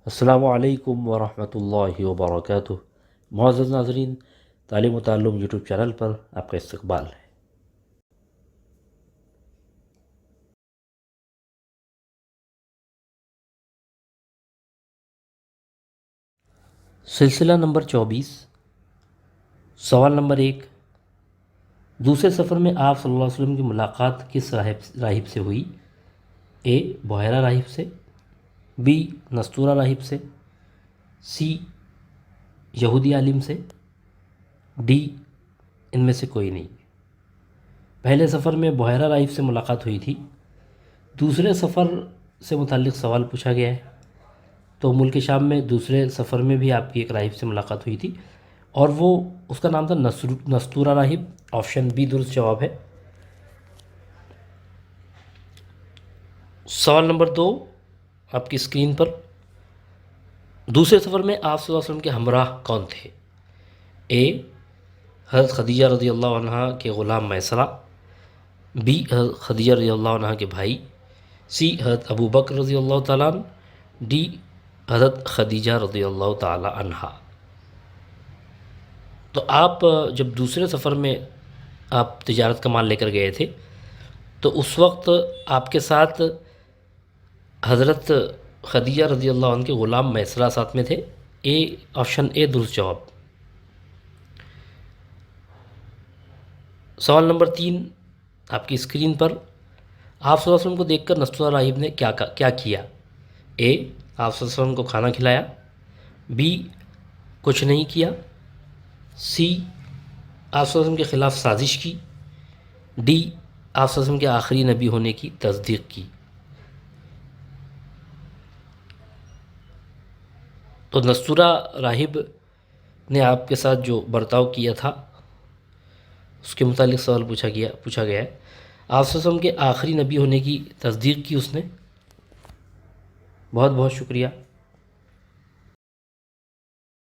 السلام علیکم ورحمۃ اللہ وبرکاتہ۔ معزز ناظرین، تعلیم و تعلم یوٹیوب چینل پر آپ کا استقبال ہے۔ سلسلہ نمبر 24، سوال نمبر 1، دوسرے سفر میں آپ صلی اللہ علیہ وسلم کی ملاقات کس راہب سے ہوئی؟ اے بحیرہ راہب سے، بی نستورہ راہب سے، سی یہودی عالم سے، ڈی ان میں سے کوئی نہیں۔ پہلے سفر میں بحیرہ راہب سے ملاقات ہوئی تھی۔ دوسرے سفر سے متعلق سوال پوچھا گیا ہے، تو ملک شام میں دوسرے سفر میں بھی آپ کی ایک راہب سے ملاقات ہوئی تھی، اور وہ اس کا نام تھا نستورہ راہب۔ آپشن بی درست جواب ہے۔ سوال نمبر 2 آپ کی اسکرین پر، دوسرے سفر میں آپ صلی اللہ علیہ وسلم کے ہمراہ کون تھے؟ اے حضرت خدیجہ رضی اللہ عنہ کے غلام میسرہ، بی حضرت خدیجہ رضی اللہ عنہ کے بھائی، سی حضرت ابو بکر رضی اللہ تعالیٰ عنہ، ڈی حضرت خدیجہ رضی اللہ تعالیٰ عنہا۔ تو آپ جب دوسرے سفر میں آپ تجارت کا مال لے کر گئے تھے، تو اس وقت آپ کے ساتھ حضرت خدیجہ رضی اللہ عنہ کے غلام میسرہ ساتھ میں تھے۔ اے آپشن اے درست جواب۔ سوال نمبر 3 آپ کی اسکرین پر، آپ صلی اللہ علیہ وسلم کو دیکھ کر نستورہ راہب نے کیا کیا؟ اے آپ صلی اللہ علیہ وسلم کو کھانا کھلایا، بی کچھ نہیں کیا، سی آپ صلی اللہ علیہ وسلم کے خلاف سازش کی، ڈی آپ صلی اللہ علیہ وسلم کے آخری نبی ہونے کی تصدیق کی۔ تو نستورہ راہب نے آپ کے ساتھ جو برتاؤ کیا تھا اس کے متعلق سوال پوچھا گیا ہے۔ آپ صلی اللہ علیہ وسلم کے آخری نبی ہونے کی تصدیق کی اس نے۔ بہت بہت شکریہ۔